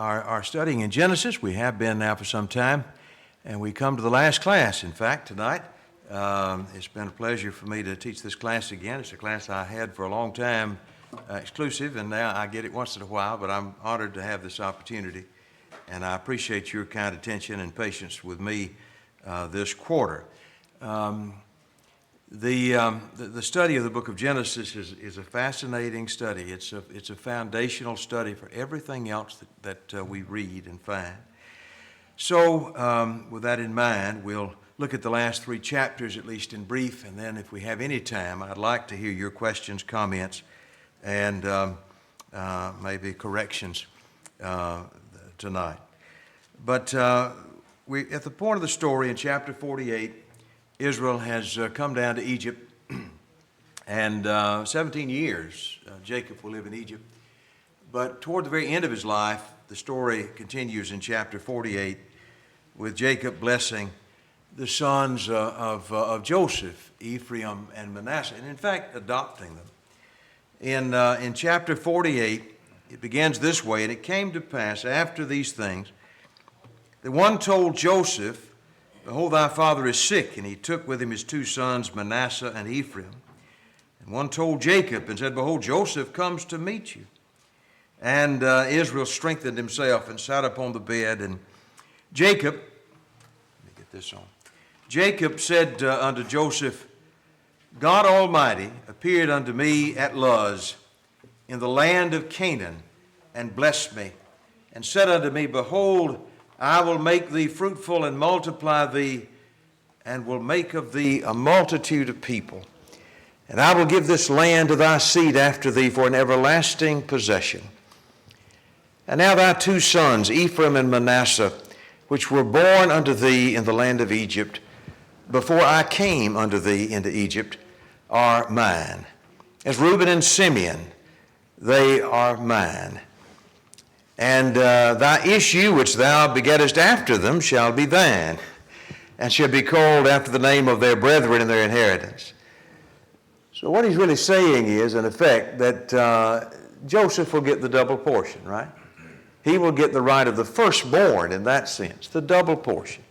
are studying in Genesis. We have been now for some time, and we come to the last class, in fact, tonight. It's been a pleasure for me to teach this class again. It's a class I had for a long time, exclusive, and now I get it once in a while, but I'm honored to have this opportunity, and I appreciate your kind attention and patience with me this quarter. The study of the book of Genesis is a fascinating study. It's a foundational study for everything else that we read and find. So with that in mind, we'll look at the last three chapters, at least in brief, and then if we have any time, I'd like to hear your questions, comments, and maybe corrections tonight. But at the point of the story in chapter 48, Israel has come down to Egypt, and 17 years Jacob will live in Egypt. But toward the very end of his life, the story continues in chapter 48 with Jacob blessing the sons of Joseph, Ephraim and Manasseh, and in fact adopting them. In chapter 48, it begins this way, and it came to pass after these things that one told Joseph, "Behold, thy father is sick," and he took with him his two sons, Manasseh and Ephraim. And one told Jacob and said, "Behold, Joseph comes to meet you." And Israel strengthened himself and sat upon the bed. And Jacob, let me get this on. Jacob said unto Joseph, "God Almighty appeared unto me at Luz in the land of Canaan, and blessed me, and said unto me, Behold, I will make thee fruitful and multiply thee, and will make of thee a multitude of people. And I will give this land to thy seed after thee for an everlasting possession. And now thy two sons, Ephraim and Manasseh, which were born unto thee in the land of Egypt, before I came unto thee into Egypt, are mine. As Reuben and Simeon, they are mine. And thy issue which thou begettest after them shall be thine, and shall be called after the name of their brethren in their inheritance." So what he's really saying is, in effect, that Joseph will get the double portion, right? He will get the right of the firstborn in that sense, the double portion.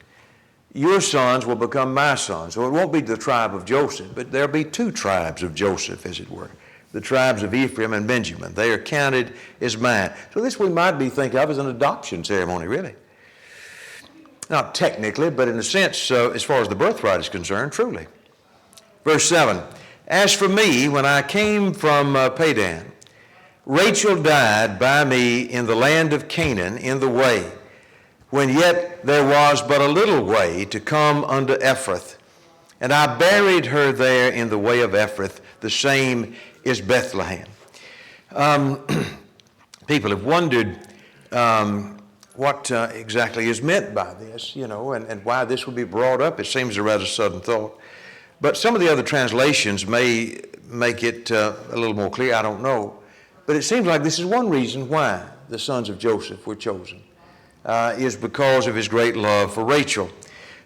Your sons will become my sons. So it won't be the tribe of Joseph, but there'll be two tribes of Joseph, as it were. The tribes of Ephraim and Benjamin. They are counted as mine. So this we might be thinking of as an adoption ceremony, really. Not technically, but in a sense, as far as the birthright is concerned, truly. Verse 7, "As for me, when I came from Padan, Rachel died by me in the land of Canaan in the way, when yet there was but a little way to come unto Ephrath. And I buried her there in the way of Ephrath, the same is Bethlehem." People have wondered what exactly is meant by this, and why this would be brought up. It seems a rather sudden thought. But some of the other translations may make it a little more clear. I don't know. But it seems like this is one reason why the sons of Joseph were chosen, is because of his great love for Rachel.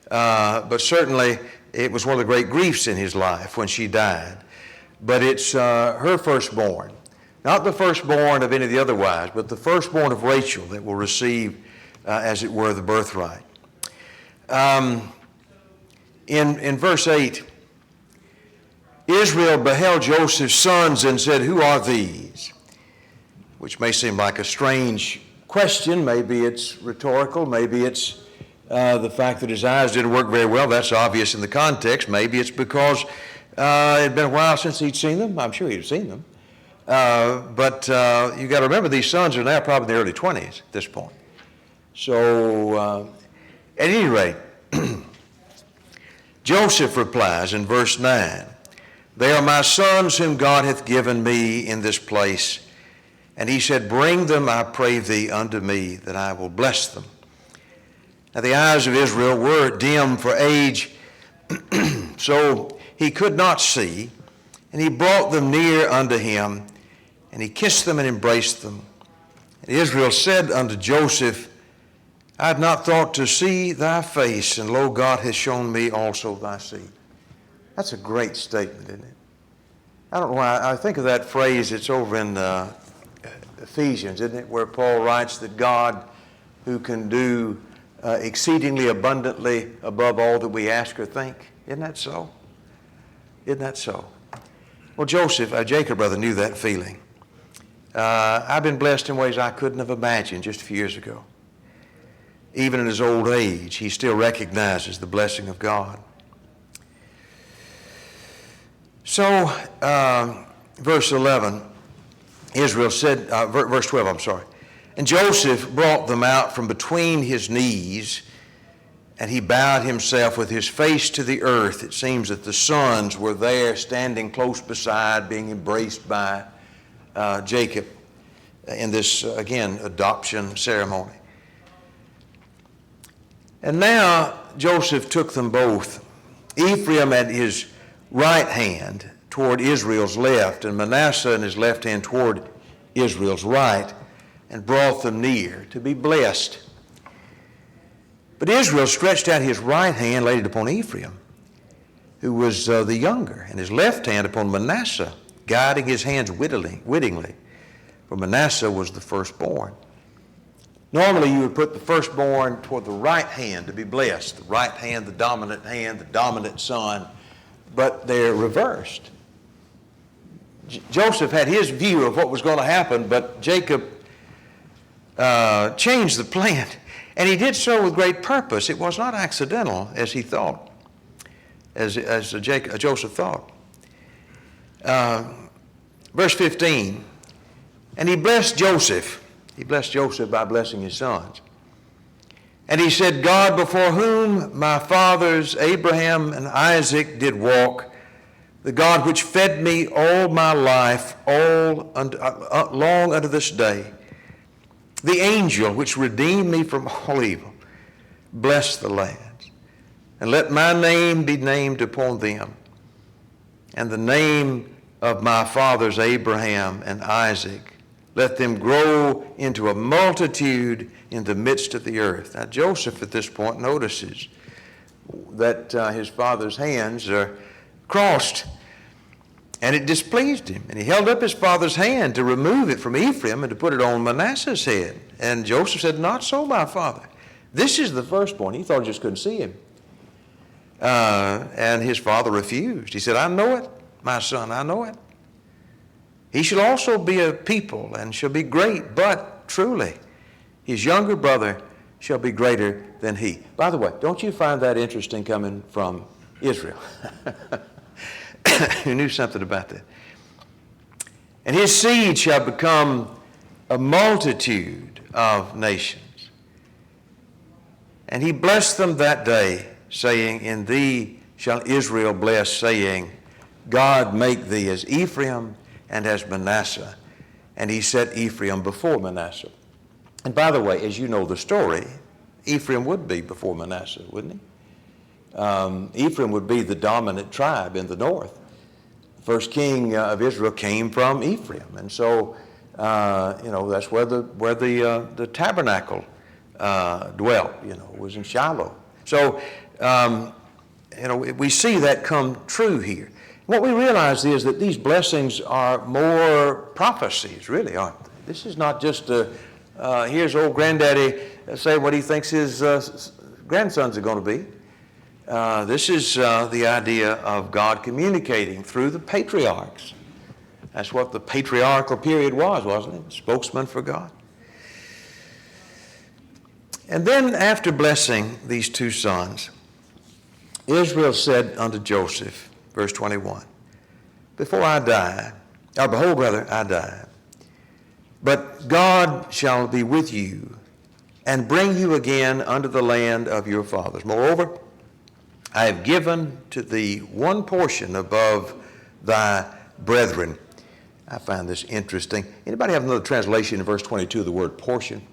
But certainly it was one of the great griefs in his life when she died. But it's her firstborn, not the firstborn of any of the other wives, but the firstborn of Rachel that will receive, as it were, the birthright. In verse 8, Israel beheld Joseph's sons and said, "Who are these?" Which may seem like a strange question. Maybe it's rhetorical. Maybe it's the fact that his eyes didn't work very well. That's obvious in the context. Maybe it's because it had been a while since he'd seen them. I'm sure he'd seen them. But you got to remember, these sons are now probably in the early 20s at this point. So at any rate, Joseph replies in verse 9, "They are my sons whom God hath given me in this place." And he said, "Bring them, I pray thee, unto me, that I will bless them." Now the eyes of Israel were dim for age, so he could not see. And he brought them near unto him, and he kissed them and embraced them. And Israel said unto Joseph, "I had not thought to see thy face, and lo, God hath shown me also thy seed." That's a great statement, isn't it? I don't know why I think of that phrase. It's over in Ephesians, isn't it, where Paul writes that God who can do exceedingly abundantly above all that we ask or think. Isn't that so? Isn't that so? Well, Jacob, rather, knew that feeling. I've been blessed in ways I couldn't have imagined just a few years ago. Even in his old age, he still recognizes the blessing of God. So, verse 11, Israel said, verse 12, I'm sorry. And Joseph brought them out from between his knees, and he bowed himself with his face to the earth. It seems that the sons were there standing close beside, being embraced by Jacob in this, again, adoption ceremony. And now Joseph took them both, Ephraim at his right hand toward Israel's left, and Manasseh in his left hand toward Israel's right, and brought them near to be blessed. But Israel stretched out his right hand, laid it upon Ephraim, who was the younger, and his left hand upon Manasseh, guiding his hands wittingly, for Manasseh was the firstborn. Normally you would put the firstborn toward the right hand to be blessed, the right hand, the dominant son, but they're reversed. Joseph had his view of what was going to happen, but Jacob changed the plan, and he did so with great purpose. It was not accidental, as he thought, as Joseph thought. Verse 15, and he blessed Joseph. He blessed Joseph by blessing his sons. And he said, God before whom my fathers Abraham and Isaac did walk, the God which fed me all my life, long unto this day, the angel which redeemed me from all evil, bless the lands, and let my name be named upon them, and the name of my fathers Abraham and Isaac, let them grow into a multitude in the midst of the earth. Now Joseph at this point notices that his father's hands are crossed, and it displeased him. And he held up his father's hand to remove it from Ephraim and to put it on Manasseh's head. And Joseph said, not so, my father. This is the firstborn. He thought he just couldn't see him. And his father refused. He said, I know it, my son, I know it. He shall also be a people and shall be great, but truly his younger brother shall be greater than he. By the way, don't you find that interesting coming from Israel? Who knew something about that? And his seed shall become a multitude of nations. And he blessed them that day, saying, in thee shall Israel bless, saying, God make thee as Ephraim and as Manasseh. And he set Ephraim before Manasseh. And by the way, as you know the story, Ephraim would be before Manasseh, wouldn't he? Ephraim would be the dominant tribe in the north. The first king of Israel came from Ephraim. And so, that's where the tabernacle dwelt, was in Shiloh. So, we see that come true here. What we realize is that these blessings are more prophecies, really, aren't they? This is not just here's old granddaddy say what he thinks his grandsons are going to be. This is the idea of God communicating through the patriarchs. That's what the patriarchal period was, wasn't it? Spokesman for God. And then after blessing these two sons, Israel said unto Joseph, verse 21, behold, brother, I die. But God shall be with you and bring you again unto the land of your fathers. Moreover, I have given to thee one portion above thy brethren. I find this interesting. Anybody have another translation in verse 22 of the word portion?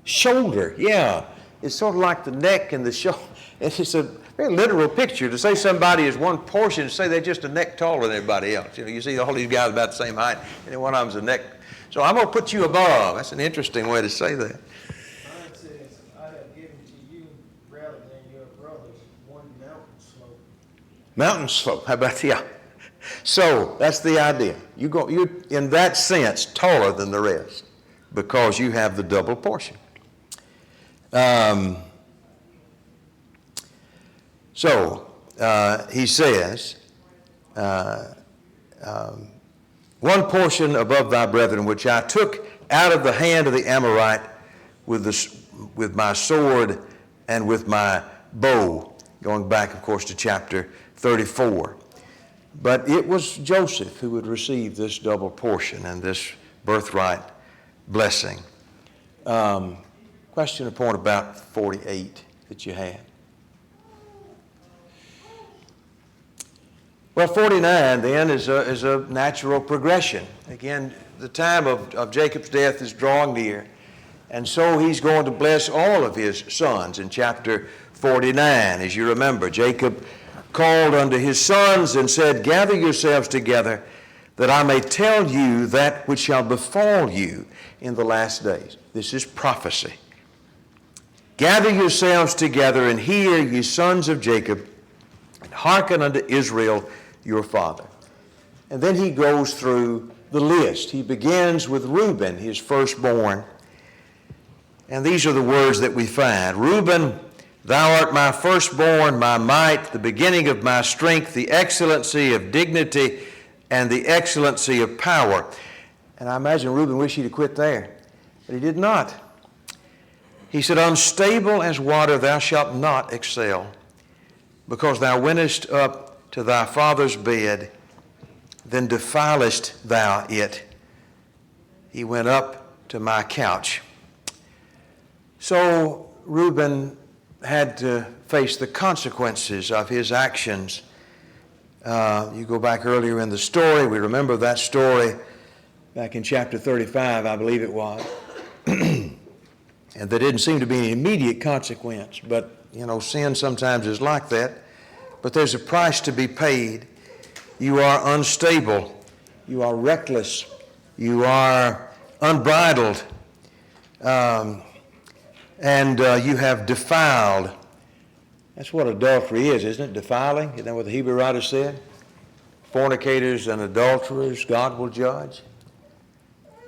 Shoulder, yeah. It's sort of like the neck and the shoulder. It's a very literal picture. To say somebody is one portion, to say they're just a neck taller than everybody else. You see all these guys about the same height, and then one of them's a neck. So I'm going to put you above. That's an interesting way to say that. Mine says, I have given to you, rather than your brothers, one mountain slope. Mountain slope. How about that? So that's the idea. You're in that sense taller than the rest. because you have the double portion. He says, one portion above thy brethren, which I took out of the hand of the Amorite with my sword and with my bow, going back, of course, to chapter 34. But it was Joseph who would receive this double portion and this birthright blessing. Question or point about 48 that you had? Well, 49 then is a natural progression. Again, the time of Jacob's death is drawing near, and so he's going to bless all of his sons in chapter 49. As you remember, Jacob called unto his sons and said, gather yourselves together, that I may tell you that which shall befall you in the last days. This is prophecy. Gather yourselves together and hear, ye sons of Jacob, and hearken unto Israel your father. And then he goes through the list. He begins with Reuben, his firstborn. And these are the words that we find. Reuben, thou art my firstborn, my might, the beginning of my strength, the excellency of dignity, and the excellency of power. And I imagine Reuben wished he'd have quit there, but he did not. He said, unstable as water thou shalt not excel, because thou wentest up to thy father's bed, then defilest thou it. He went up to my couch. So Reuben had to face the consequences of his actions. You go back earlier in the story, we remember that story back in chapter 35, I believe it was. And there didn't seem to be any immediate consequence, but sin sometimes is like that. But there's a price to be paid. You are unstable. You are reckless. You are unbridled. And you have defiled. That's what adultery is, isn't it? Defiling. Isn't that what the Hebrew writer said? Fornicators and adulterers, God will judge.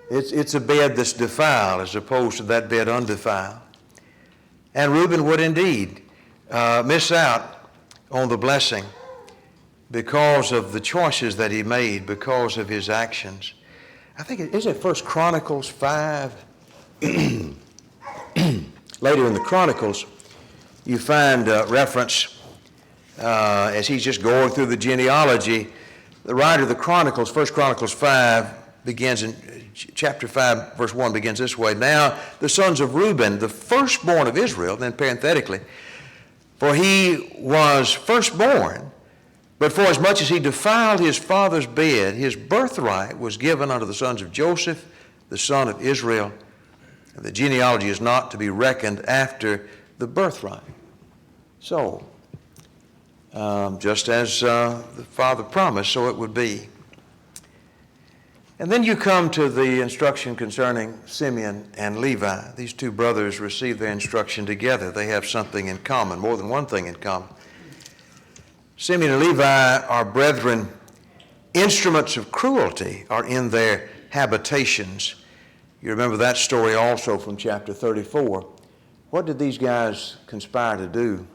It's a bed that's defiled as opposed to that bed undefiled. And Reuben would indeed miss out on the blessing because of the choices that he made, because of his actions. I think, is it 1 Chronicles 5? Later in the Chronicles, you find reference, as he's just going through the genealogy, the writer of the Chronicles, 1 Chronicles 5, begins in chapter 5, verse 1 begins this way. Now the sons of Reuben, the firstborn of Israel, then parenthetically, for he was firstborn, but for as much as he defiled his father's bed, his birthright was given unto the sons of Joseph, the son of Israel. And the genealogy is not to be reckoned after the birthright. So, just as the father promised, so it would be. And then you come to the instruction concerning Simeon and Levi. These two brothers receive their instruction together. They have something in common, more than one thing in common. Simeon and Levi are brethren. Instruments of cruelty are in their habitations. You remember that story also from chapter 34. What did these guys conspire to do?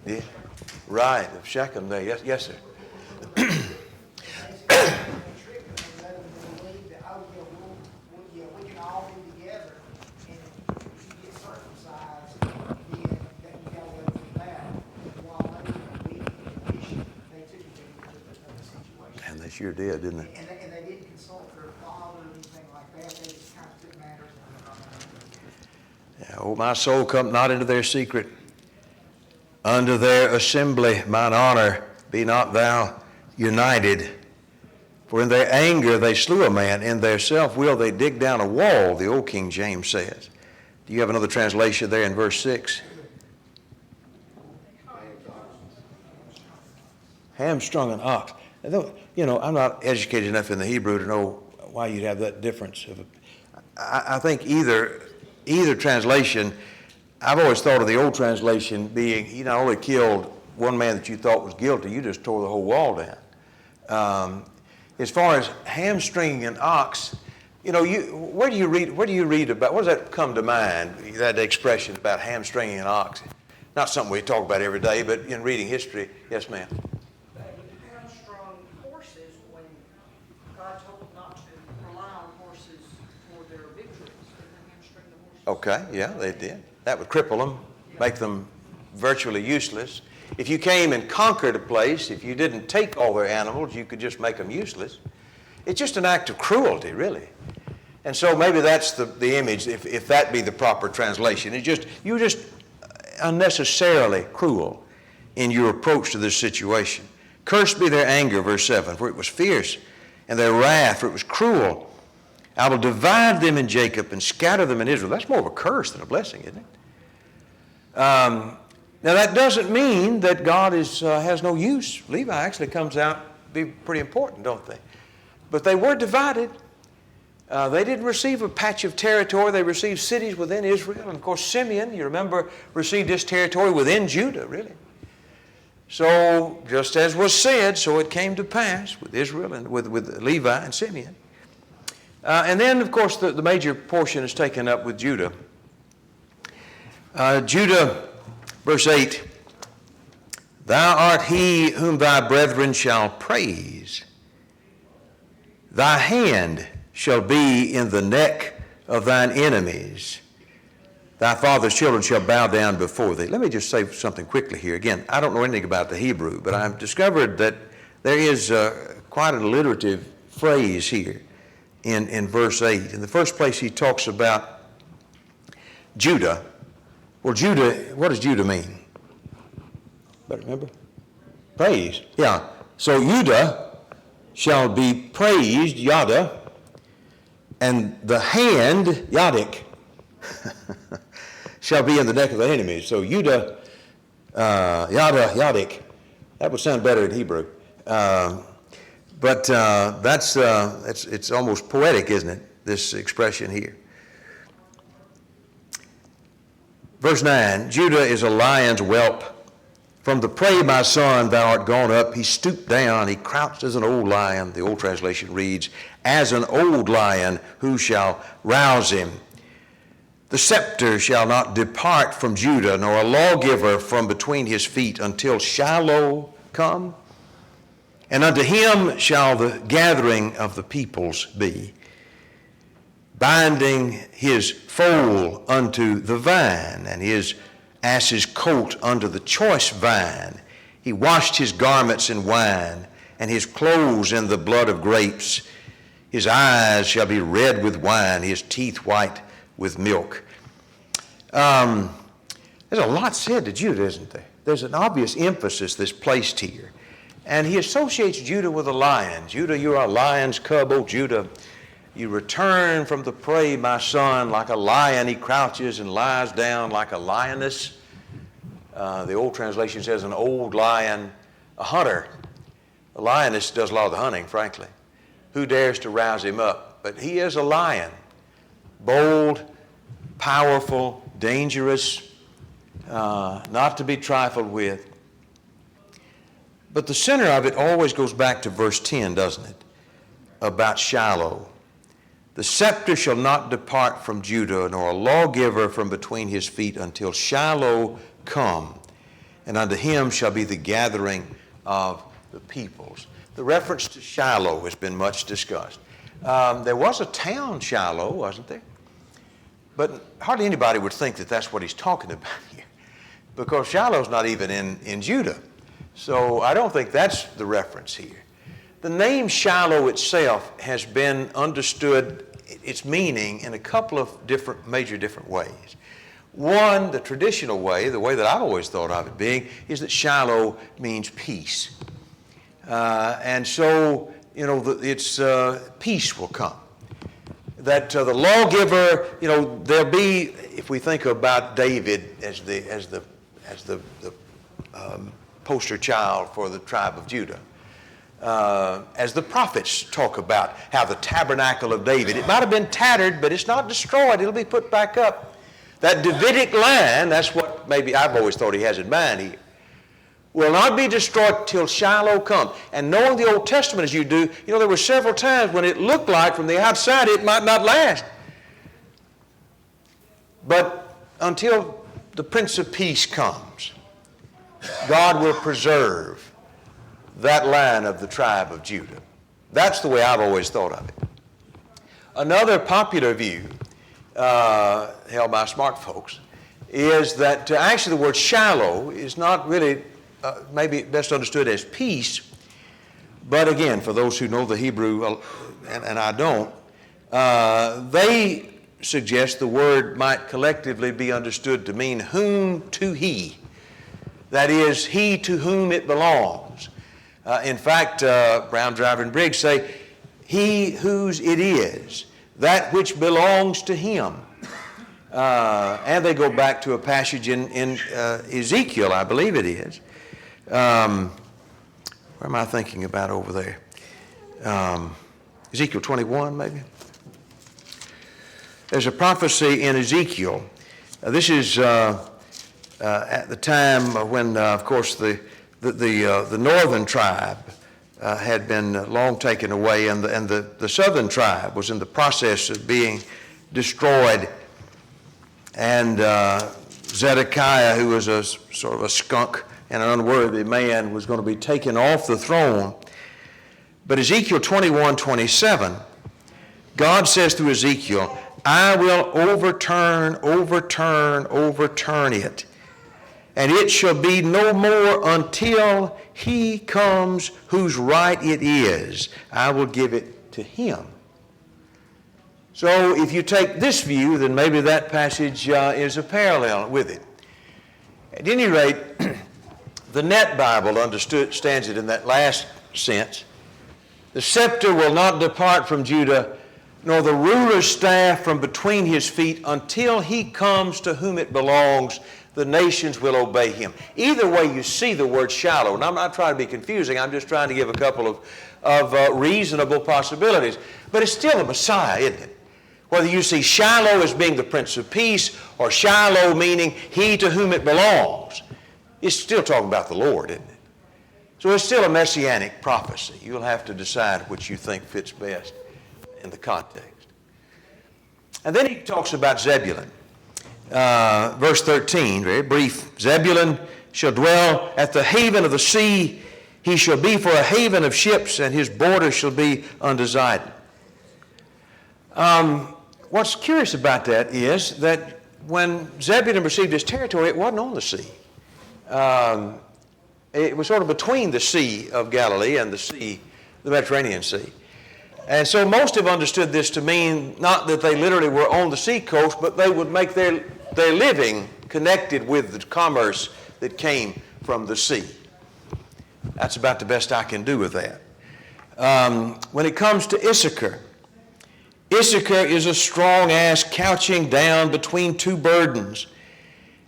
Yeah, right, of Shechem there. Yes, sir. And they sure did, didn't they? And they didn't consult their father or anything like that. They just kind of took matters in their own hands. Yeah, oh, my soul come not into their secret. Unto their assembly, mine honor, be not thou united. For in their anger they slew a man, in their self-will they dig down a wall, the old King James says. Do you have another translation there in verse 6? Hamstrung an ox. I'm not educated enough in the Hebrew to know why you'd have that difference. I think either translation I've always thought of the old translation being, he not only killed one man that you thought was guilty, you just tore the whole wall down. As far as hamstringing an ox, where do you read about, what does that come to mind, that expression about hamstringing an ox? Not something we talk about every day, but in reading history, yes, ma'am. They hamstrung horses when God told them not to rely on horses for their victories. They hamstring the horses. Okay, yeah, they did. That would cripple them, make them virtually useless. If you came and conquered a place, if you didn't take all their animals, you could just make them useless. It's just an act of cruelty, really. And so maybe that's the image, if that be the proper translation. You're just unnecessarily cruel in your approach to this situation. Cursed be their anger, verse 7, for it was fierce, and their wrath, for it was cruel. I will divide them in Jacob and scatter them in Israel. That's more of a curse than a blessing, isn't it? Now, that doesn't mean that God has no use. Levi actually comes out to be pretty important, don't they? But they were divided. They didn't receive a patch of territory. They received cities within Israel. And, of course, Simeon, you remember, received this territory within Judah, really. So, just as was said, so it came to pass with Israel and with Levi and Simeon. And then, of course, the major portion is taken up with Judah. Judah, verse 8, thou art he whom thy brethren shall praise. Thy hand shall be in the neck of thine enemies. Thy father's children shall bow down before thee. Let me just say something quickly here. Again, I don't know anything about the Hebrew, but I've discovered that there is quite an alliterative phrase here in verse 8. In the first place, he talks about Judah. Well, Judah, what does Judah mean? Better remember? Praise. Yeah. So Judah shall be praised, Yada, and the hand, Yadik, shall be in the neck of the enemies. So Judah, Yada, Yadik. That would sound better in Hebrew. But it's almost poetic, isn't it, this expression here. Verse 9, Judah is a lion's whelp. From the prey, my son, thou art gone up. He stooped down, he crouched as an old lion. The old translation reads, as an old lion, who shall rouse him? The scepter shall not depart from Judah, nor a lawgiver from between his feet, until Shiloh come. And unto him shall the gathering of the peoples be, binding his foal unto the vine, and his ass's colt unto the choice vine. He washed his garments in wine, and his clothes in the blood of grapes. His eyes shall be red with wine, his teeth white with milk. There's a lot said to Judah, isn't there? There's an obvious emphasis that's placed here. And he associates Judah with a lion. Judah, you are a lion's cub, O Judah. You return from the prey, my son, like a lion. He crouches and lies down like a lioness. The old translation says an old lion, a hunter. A lioness does a lot of the hunting, frankly. Who dares to rouse him up? But he is a lion, bold, powerful, dangerous, not to be trifled with. But the center of it always goes back to verse 10, doesn't it? About Shiloh. The scepter shall not depart from Judah, nor a lawgiver from between his feet, until Shiloh come, and unto him shall be the gathering of the peoples. The reference to Shiloh has been much discussed. There was a town, Shiloh, wasn't there? But hardly anybody would think that that's what he's talking about here, because Shiloh's not even in Judah. So I don't think that's the reference here. The name Shiloh itself has been understood, its meaning, in a couple of major different ways. One, the traditional way, the way that I've always thought of it being, is that Shiloh means peace. And so, it's peace will come. That the lawgiver, there'll be, if we think about David as the poster child for the tribe of Judah. As the prophets talk about how the tabernacle of David, it might have been tattered, but it's not destroyed. It'll be put back up. That Davidic line, that's what maybe I've always thought he has in mind here, will not be destroyed till Shiloh comes. And knowing the Old Testament as you do, you know, there were several times when it looked like from the outside it might not last. But until the Prince of Peace comes, God will preserve that line of the tribe of Judah. That's the way I've always thought of it. Another popular view held by smart folks is that actually the word Shiloh is not really maybe best understood as peace, but again, for those who know the Hebrew, and I don't, they suggest the word might collectively be understood to mean whom to he. That is, he to whom it belongs. In fact, Brown, Driver, and Briggs say, he whose it is, that which belongs to him. And they go back to a passage in Ezekiel, I believe it is. Where am I thinking about over there? Ezekiel 21, maybe? There's a prophecy in Ezekiel. This is at the time when, of course, the northern tribe had been long taken away, and the southern tribe was in the process of being destroyed. And Zedekiah, who was a sort of a skunk and an unworthy man, was going to be taken off the throne. But Ezekiel 21:27, God says through Ezekiel, I will overturn it, and it shall be no more until he comes whose right it is. I will give it to him. So if you take this view, then maybe that passage is a parallel with it. At any rate, the Net Bible understands it in that last sense. The scepter will not depart from Judah, nor the ruler's staff from between his feet, until he comes to whom it belongs. The nations will obey him. Either way you see the word Shiloh, and I'm not trying to be confusing, I'm just trying to give a couple of reasonable possibilities. But it's still a Messiah, isn't it? Whether you see Shiloh as being the Prince of Peace, or Shiloh meaning he to whom it belongs, it's still talking about the Lord, isn't it? So it's still a messianic prophecy. You'll have to decide which you think fits best in the context. And then he talks about Zebulun. Verse 13, very brief. Zebulun shall dwell at the haven of the sea. He shall be for a haven of ships, and his border shall be unto Zidon. What's curious about that is that when Zebulun received his territory, it wasn't on the sea. It was sort of between the Sea of Galilee and the Mediterranean Sea. And so most have understood this to mean not that they literally were on the seacoast, but they would make their living connected with the commerce that came from the sea. That's about the best I can do with that. When it comes to Issachar is a strong ass couching down between two burdens.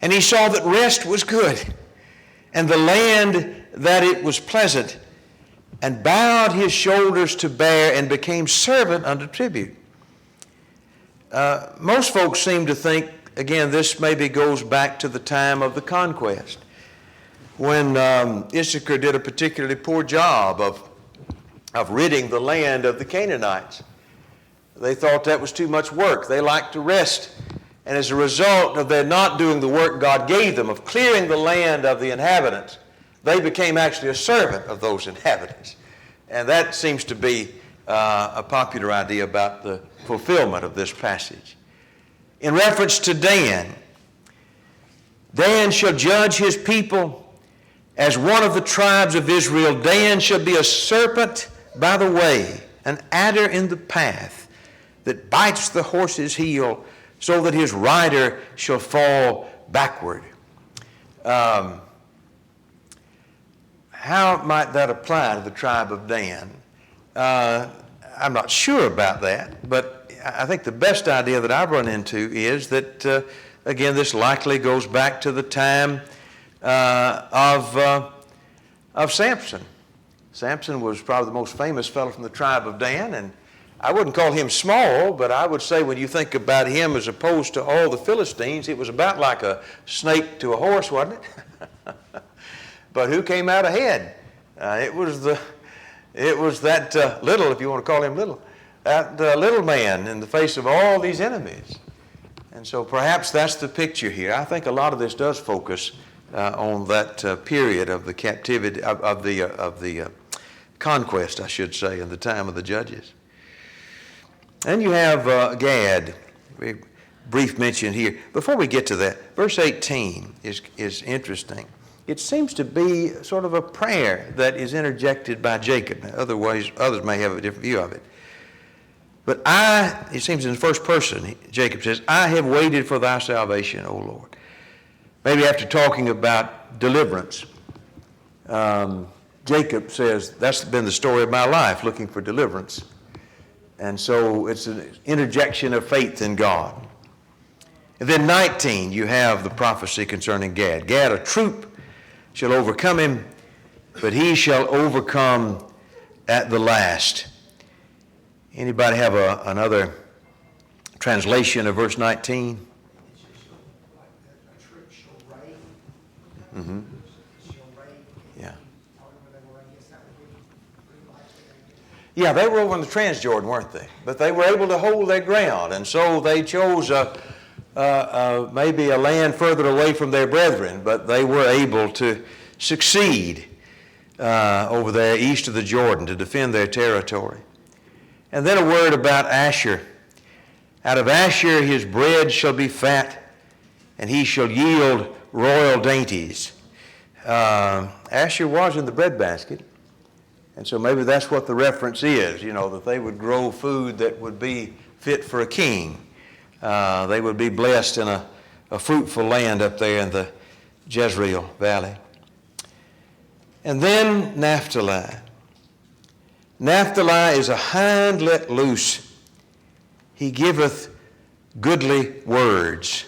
And he saw that rest was good, and the land that it was pleasant, and bowed his shoulders to bear, and became servant under tribute. Most folks seem to think, again, this maybe goes back to the time of the conquest, when Issachar did a particularly poor job of ridding the land of the Canaanites. They thought that was too much work. They liked to rest. And as a result of their not doing the work God gave them, of clearing the land of the inhabitants, they became actually a servant of those inhabitants. And that seems to be a popular idea about the fulfillment of this passage. In reference to Dan shall judge his people as one of the tribes of Israel. Dan shall be a serpent by the way, an adder in the path, that bites the horse's heel, so that his rider shall fall backward. How might that apply to the tribe of Dan? I'm not sure about that, but I think the best idea that I've run into is that, again, this likely goes back to the time of Samson. Samson was probably the most famous fellow from the tribe of Dan, and I wouldn't call him small, but I would say when you think about him as opposed to all the Philistines, it was about like a snake to a horse, wasn't it? But who came out ahead? It was that little, if you want to call him little, that little man in the face of all these enemies. And so perhaps that's the picture here. I think a lot of this does focus on that period of the captivity, of the conquest, I should say, in the time of the judges. And you have Gad, very brief mention here. Before we get to that, verse 18 is interesting. It seems to be sort of a prayer that is interjected by Jacob. Now, others may have a different view of it. But it seems in the first person, Jacob says, I have waited for thy salvation, O Lord. Maybe after talking about deliverance, Jacob says, that's been the story of my life, looking for deliverance. And so it's an interjection of faith in God. And then 19, you have the prophecy concerning Gad. Gad, a troop shall overcome him, but he shall overcome at the last. Anybody have another translation of verse 19? A troop shall reign. Mm-hmm. Shall reign. Yeah. I guess that would be pretty likely. Yeah, they were over in the Transjordan, weren't they? But they were able to hold their ground, and so they chose maybe a land further away from their brethren, but they were able to succeed over there east of the Jordan to defend their territory. And then a word about Asher. Out of Asher his bread shall be fat, and he shall yield royal dainties. Asher was in the breadbasket, and so maybe that's what the reference is, that they would grow food that would be fit for a king. They would be blessed in a fruitful land up there in the Jezreel Valley. And then Naphtali. Naphtali is a hind let loose. He giveth goodly words.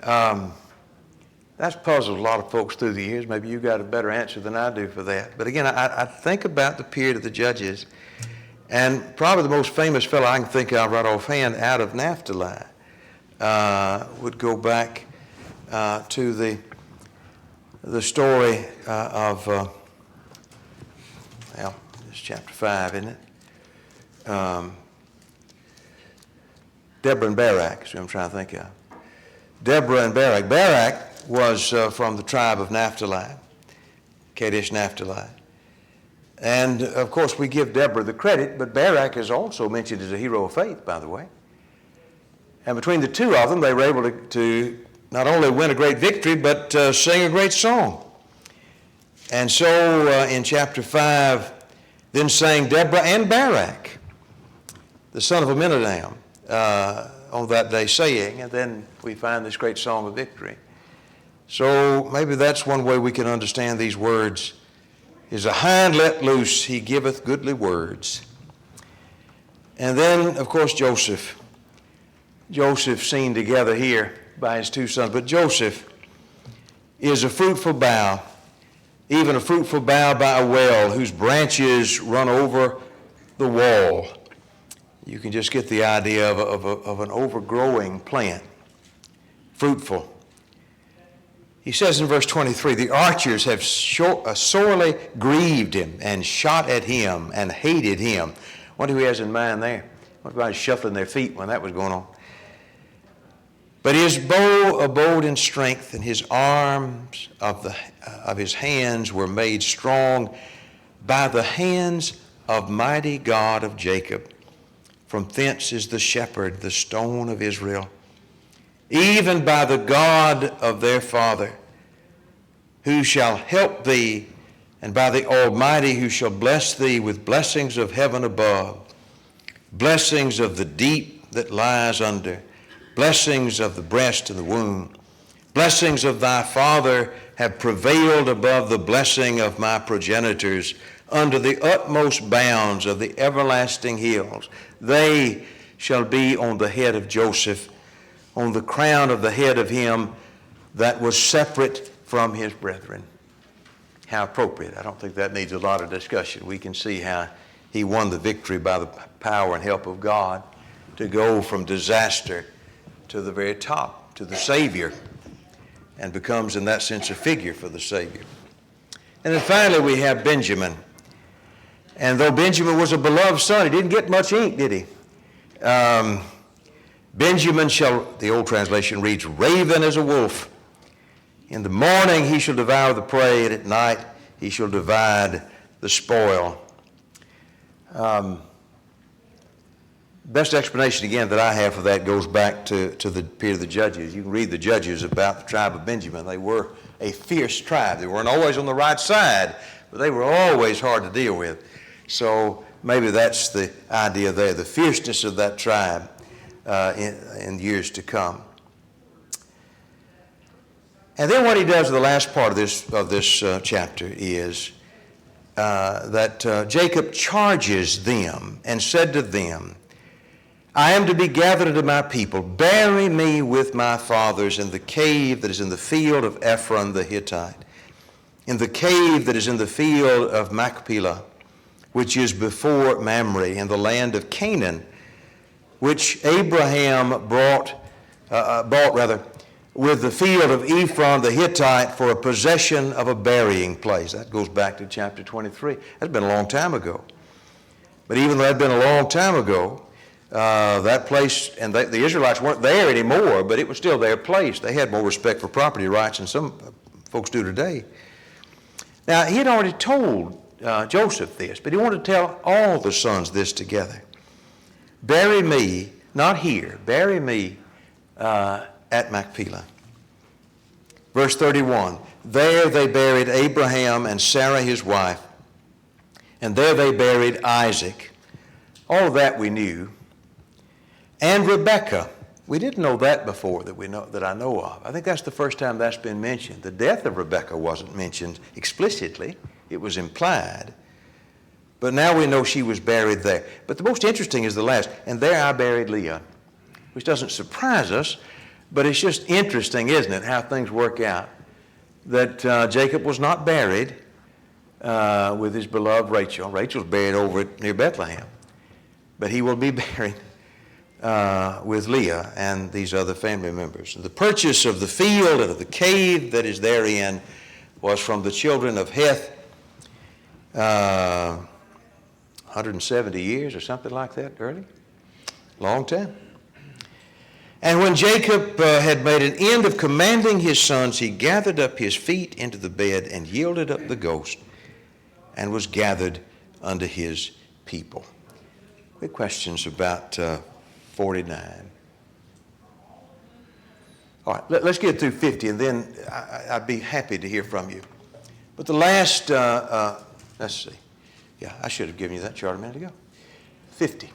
That's puzzled a lot of folks through the years. Maybe you got a better answer than I do for that. But again, I think about the period of the judges, and probably the most famous fellow I can think of right offhand out of Naphtali would go back to the story of it's chapter 5, isn't it? Deborah and Barak is what I'm trying to think of. Deborah and Barak. Barak was from the tribe of Naphtali, Kadesh Naphtali. And, of course, we give Deborah the credit, but Barak is also mentioned as a hero of faith, by the way. And between the two of them, they were able to not only win a great victory, but sing a great song. And so in chapter 5, then sang Deborah and Barak, the son of Amminadab, on that day saying, and then we find this great song of victory. So maybe that's one way we can understand these words, is a hind let loose, he giveth goodly words. And then, of course, Joseph seen together here by his two sons. But Joseph is a fruitful bough, even a fruitful bough by a well, whose branches run over the wall. You can just get the idea of an overgrowing plant, fruitful. He says in verse 23, the archers have sorely grieved him and shot at him and hated him. What do he has in mind there? Everybody's shuffling their feet when that was going on. But his bow abode in strength, and his arms of his hands were made strong by the hands of mighty God of Jacob. From thence is the shepherd, the stone of Israel, even by the God of their father, who shall help thee, and by the Almighty, who shall bless thee with blessings of heaven above, blessings of the deep that lies under, blessings of the breast and the womb. Blessings of thy father have prevailed above the blessing of my progenitors under the utmost bounds of the everlasting hills. They shall be on the head of Joseph, on the crown of the head of him that was separate from his brethren. How appropriate. I don't think that needs a lot of discussion. We can see how he won the victory by the power and help of God to go from disaster to the very top, to the Savior, and becomes in that sense a figure for the Savior. And then finally we have Benjamin. And though Benjamin was a beloved son, he didn't get much ink, did he? Benjamin shall, the old translation reads, raven as a wolf. In the morning he shall devour the prey, and at night he shall divide the spoil. Best explanation again that I have for that goes back to the period of the Judges. You can read the Judges about the tribe of Benjamin. They were a fierce tribe. They weren't always on the right side, but they were always hard to deal with. So maybe that's the idea there, the fierceness of that tribe in years to come. And then what he does in the last part of this chapter is that Jacob charges them and said to them, I am to be gathered unto my people. Bury me with my fathers in the cave that is in the field of Ephraim the Hittite, in the cave that is in the field of Machpelah, which is before Mamre, in the land of Canaan, which Abraham bought with the field of Ephraim the Hittite for a possession of a burying place. That goes back to chapter 23. That's been a long time ago. But even though that had been a long time ago, that place, and the Israelites weren't there anymore, but it was still their place. They had more respect for property rights than some folks do today. Now, he had already told Joseph this, but he wanted to tell all the sons this together. Bury me, not here, bury me at Machpelah. Verse 31, there they buried Abraham and Sarah his wife, and there they buried Isaac. All of that we knew. And Rebekah. We didn't know that before that I know of. I think that's the first time that's been mentioned. The death of Rebekah wasn't mentioned explicitly. It was implied. But now we know she was buried there. But the most interesting is the last. And there I buried Leah, which doesn't surprise us, but it's just interesting, isn't it, how things work out. That Jacob was not buried with his beloved Rachel. Rachel's buried over near Bethlehem. But he will be buried with Leah and these other family members. The purchase of the field and of the cave that is therein was from the children of Heth, 170 years or something like that early. Long time. And when Jacob had made an end of commanding his sons, he gathered up his feet into the bed and yielded up the ghost and was gathered unto his people. Quick questions about 49. All right, let's get through 50, and then I'd be happy to hear from you. But the last, let's see. Yeah, I should have given you that chart a minute ago. 50.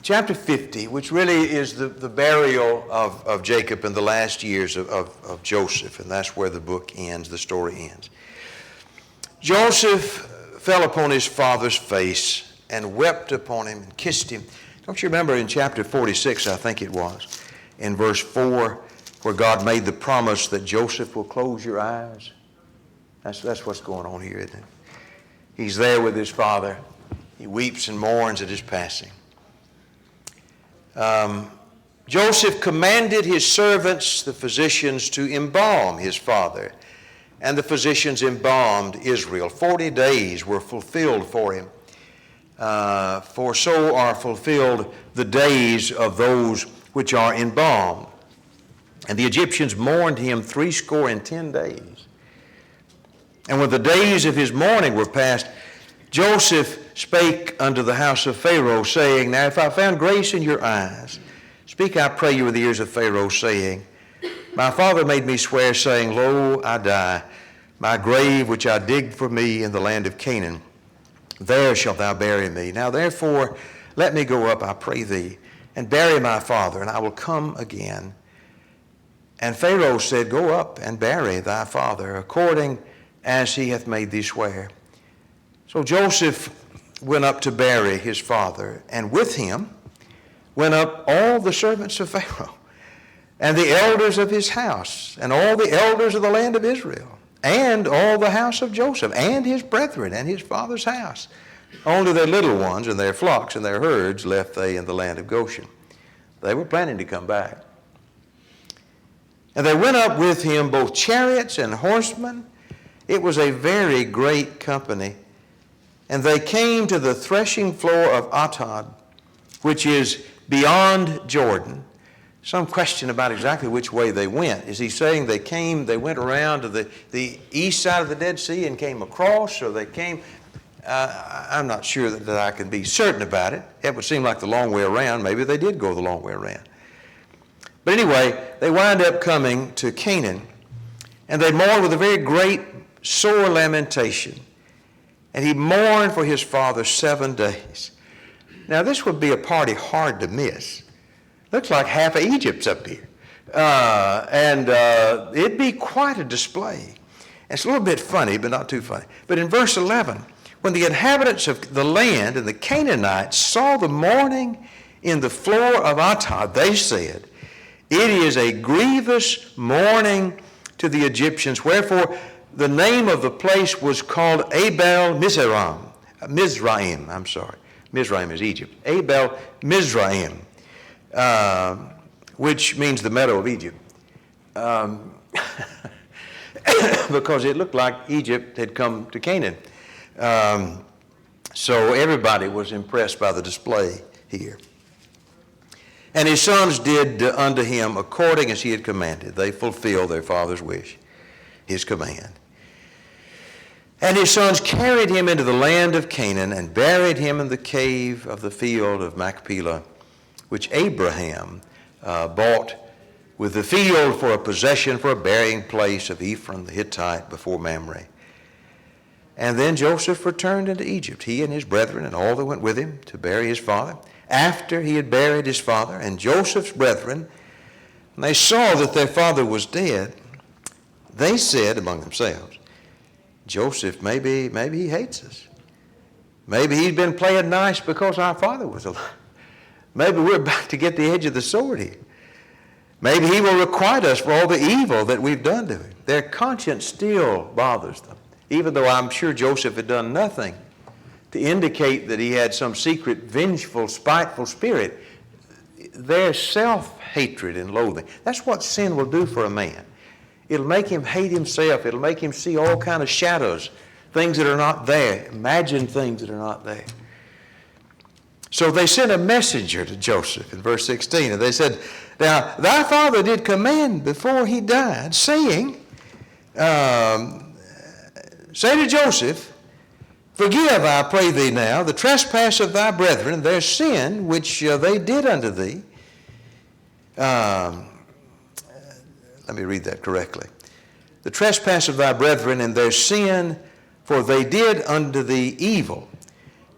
Chapter 50, which really is the burial of Jacob in the last years of Joseph, and that's where the book ends, the story ends. Joseph fell upon his father's face and wept upon him and kissed him. Don't you remember in chapter 46, I think it was, in verse 4, where God made the promise that Joseph will close your eyes? That's what's going on here, isn't it? He's there with his father. He weeps and mourns at his passing. Joseph commanded his servants, the physicians, to embalm his father. And the physicians embalmed Israel. 40 days were fulfilled for him. For so are fulfilled the days of those which are embalmed. And the Egyptians mourned him 70 days. And when the days of his mourning were past, Joseph spake unto the house of Pharaoh, saying, Now if I found grace in your eyes, speak, I pray you, with the ears of Pharaoh, saying, My father made me swear, saying, Lo, I die. My grave which I digged for me in the land of Canaan, there shalt thou bury me. Now therefore let me go up, I pray thee, and bury my father, and I will come again. And Pharaoh said, Go up and bury thy father, according as he hath made thee swear. So Joseph went up to bury his father, and with him went up all the servants of Pharaoh, and the elders of his house, and all the elders of the land of Israel, and all the house of Joseph, and his brethren, and his father's house, Only their little ones and their flocks and their herds left they in the land of Goshen. They were planning to come back. And there went up with him both chariots and horsemen. It was a very great company. And they came to the threshing floor of Atad, which is beyond Jordan. Some question about exactly which way they went. Is he saying they went around to the east side of the Dead Sea and came across, or they came? I'm not sure that I can be certain about it. It would seem like the long way around. Maybe they did go the long way around. But anyway, they wind up coming to Canaan, and they mourn with a very great, sore lamentation. And he mourned for his father 7 days. Now, this would be a party hard to miss. Looks like half of Egypt's up here. And it'd be quite a display. It's a little bit funny, but not too funny. But in verse 11, when the inhabitants of the land and the Canaanites saw the mourning in the floor of Atad, they said, "It is a grievous mourning to the Egyptians." Wherefore, the name of the place was called Abel Mizraim. Mizraim is Egypt. Abel Mizraim, which means the meadow of Egypt. Because it looked like Egypt had come to Canaan. So everybody was impressed by the display here. And his sons did unto him according as he had commanded. They fulfilled their father's wish, his command. And his sons carried him into the land of Canaan and buried him in the cave of the field of Machpelah, which Abraham bought with the field for a possession, for a burying place of Ephraim the Hittite before Mamre. And then Joseph returned into Egypt, he and his brethren and all that went with him to bury his father. After he had buried his father, and Joseph's brethren, when they saw that their father was dead, they said among themselves, "Joseph, maybe he hates us. Maybe he's been playing nice because our father was alive. Maybe we're about to get the edge of the sword here. Maybe he will requite us for all the evil that we've done to him." Their conscience still bothers them, even though I'm sure Joseph had done nothing to indicate that he had some secret, vengeful, spiteful spirit. Their self-hatred and loathing. That's what sin will do for a man. It'll make him hate himself. It'll make him see all kind of shadows, things that are not there, imagine things that are not there. So they sent a messenger to Joseph in verse 16, and they said, "Now thy father did command before he died, saying, say to Joseph, Forgive, I pray thee now, the trespass of thy brethren, their sin, which they did unto thee." Let me read that correctly. "The trespass of thy brethren and their sin, for they did unto thee evil.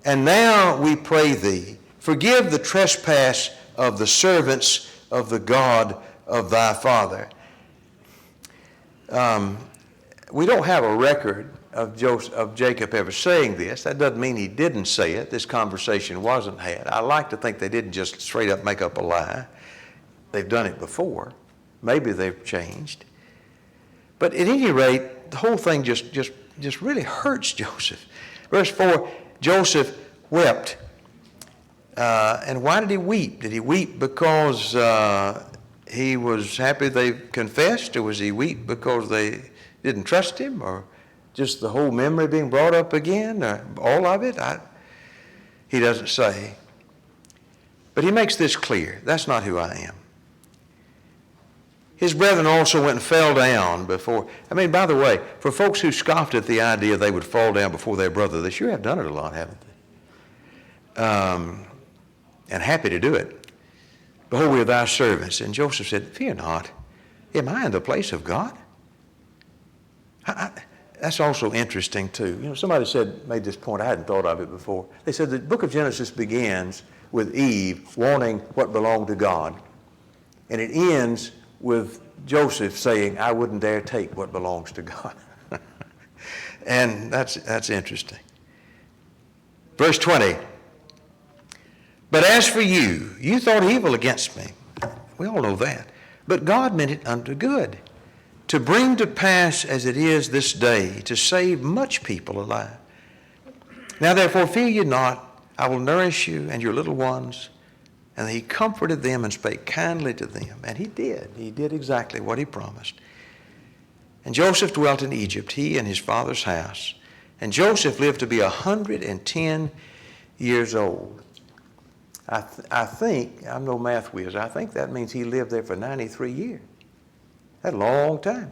And now we pray thee, forgive the trespass of the servants of the God of thy father." We don't have a record of Jacob ever saying this. That doesn't mean he didn't say it. This conversation wasn't had. I like to think they didn't just straight up make up a lie. They've done it before. Maybe they've changed. But at any rate, the whole thing just really hurts Joseph. Verse 4, Joseph wept. And why did he weep? Did he weep because he was happy they confessed, or was he weep because they didn't trust him, or just the whole memory being brought up again, or all of it? He doesn't say. But he makes this clear. That's not who I am. His brethren also went and fell down before. By the way, for folks who scoffed at the idea they would fall down before their brother, they sure have done it a lot, haven't they? And happy to do it. "Behold, we are thy servants." And Joseph said, "Fear not. Am I in the place of God?" That's also interesting too. Somebody made this point, I hadn't thought of it before. They said the book of Genesis begins with Eve wanting what belonged to God. And it ends with Joseph saying, "I wouldn't dare take what belongs to God." And that's interesting. Verse 20. "But as for you, you thought evil against me." We all know that. "But God meant it unto good, to bring to pass as it is this day, to save much people alive." Now therefore fear ye not, I will nourish you and your little ones. And he comforted them and spake kindly to them. And he did. He did exactly what he promised. And Joseph dwelt in Egypt, he and his father's house. And Joseph lived to be 110 years old. I think, I'm no math whiz, I think that means he lived there for 93 years. That's a long time.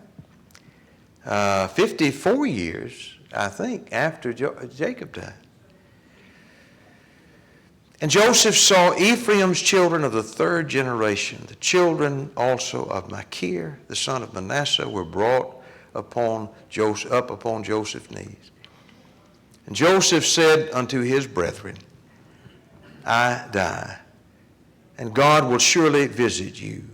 54 years, I think, after Jacob died. And Joseph saw Ephraim's children of the third generation. The children also of Machir, the son of Manasseh, were brought up upon Joseph's knees. And Joseph said unto his brethren, I die, and God will surely visit you,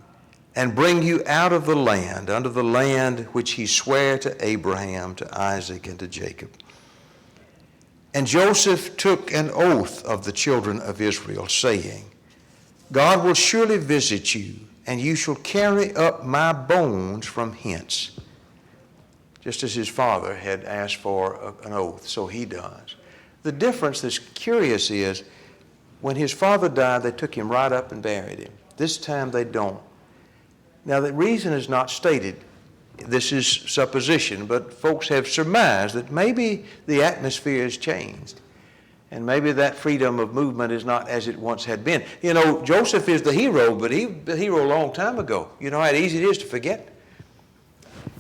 and bring you out of the land, unto the land which he sware to Abraham, to Isaac, and to Jacob. And Joseph took an oath of the children of Israel, saying, God will surely visit you, and you shall carry up my bones from hence. Just as his father had asked for an oath, so he does. The difference that's curious is, when his father died, they took him right up and buried him. This time they don't. Now the reason is not stated. This is supposition, but folks have surmised that maybe the atmosphere has changed. And maybe that freedom of movement is not as it once had been. You know, Joseph is the hero, but he was the hero a long time ago. You know how easy it is to forget?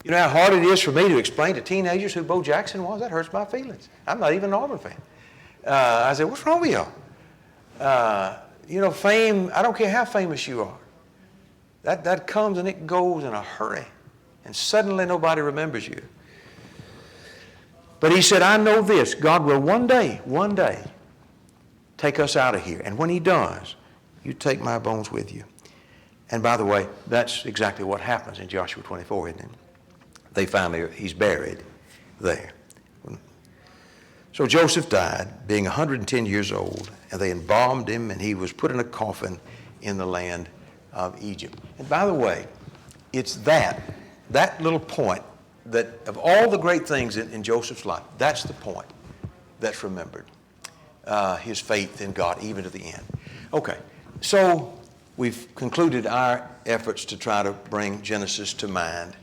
You know how hard it is for me to explain to teenagers who Bo Jackson was? That hurts my feelings. I'm not even an Auburn fan. I said, what's wrong with y'all? You know, fame, I don't care how famous you are. That comes and it goes in a hurry. And suddenly nobody remembers you. But he said, I know this. God will one day, take us out of here. And when he does, you take my bones with you. And by the way, that's exactly what happens in Joshua 24, isn't it? He's buried there. So Joseph died, being 110 years old, and they embalmed him, and he was put in a coffin in the land of Egypt. And by the way, it's that little point that of all the great things in Joseph's life, that's the point that's remembered. His faith in God, even to the end. Okay, so we've concluded our efforts to try to bring Genesis to mind.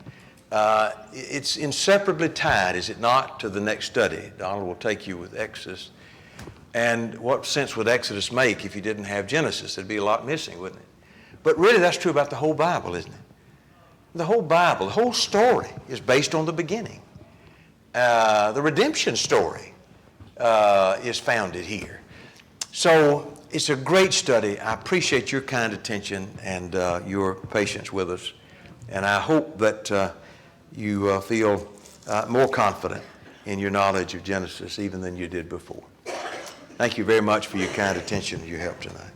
It's inseparably tied, is it not, to the next study. Donald will take you with Exodus. And what sense would Exodus make if you didn't have Genesis? There'd be a lot missing, wouldn't it? But really, that's true about the whole Bible, isn't it? The whole Bible, the whole story is based on the beginning. The redemption story is founded here. So it's a great study. I appreciate your kind attention and your patience with us. And I hope that you feel more confident in your knowledge of Genesis even than you did before. Thank you very much for your kind attention and your help tonight.